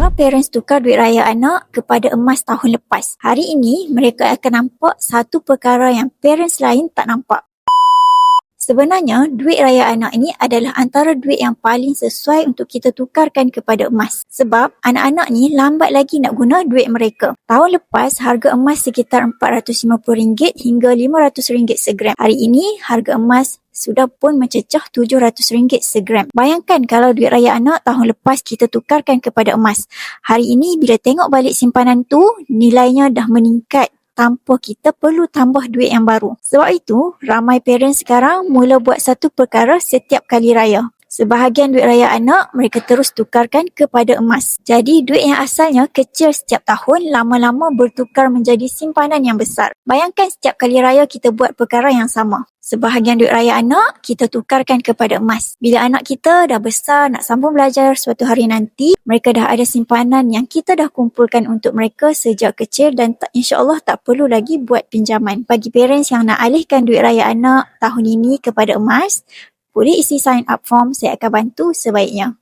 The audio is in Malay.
Kalau parents tukar duit raya anak kepada emas tahun lepas, hari ini mereka akan nampak satu perkara yang parents lain tak nampak. Sebenarnya, duit raya anak ini adalah antara duit yang paling sesuai untuk kita tukarkan kepada emas. Sebab anak-anak ni lambat lagi nak guna duit mereka. Tahun lepas, harga emas sekitar RM450 hingga RM500 segram. Hari ini, harga emas sudah pun mencecah RM700 segram. Bayangkan kalau duit raya anak tahun lepas kita tukarkan kepada emas. Hari ini bila tengok balik simpanan tu, nilainya dah meningkat tanpa kita perlu tambah duit yang baru. Sebab itu, ramai parents sekarang mula buat satu perkara setiap kali raya. Sebahagian duit raya anak, mereka terus tukarkan kepada emas. Jadi, duit yang asalnya kecil setiap tahun, lama-lama bertukar menjadi simpanan yang besar. Bayangkan setiap kali raya kita buat perkara yang sama. Sebahagian duit raya anak, kita tukarkan kepada emas. Bila anak kita dah besar, nak sambung belajar suatu hari nanti, mereka dah ada simpanan yang kita dah kumpulkan untuk mereka sejak kecil dan insyaAllah tak perlu lagi buat pinjaman. Bagi parents yang nak alihkan duit raya anak tahun ini kepada emas, boleh isi sign up form, saya akan bantu sebaiknya.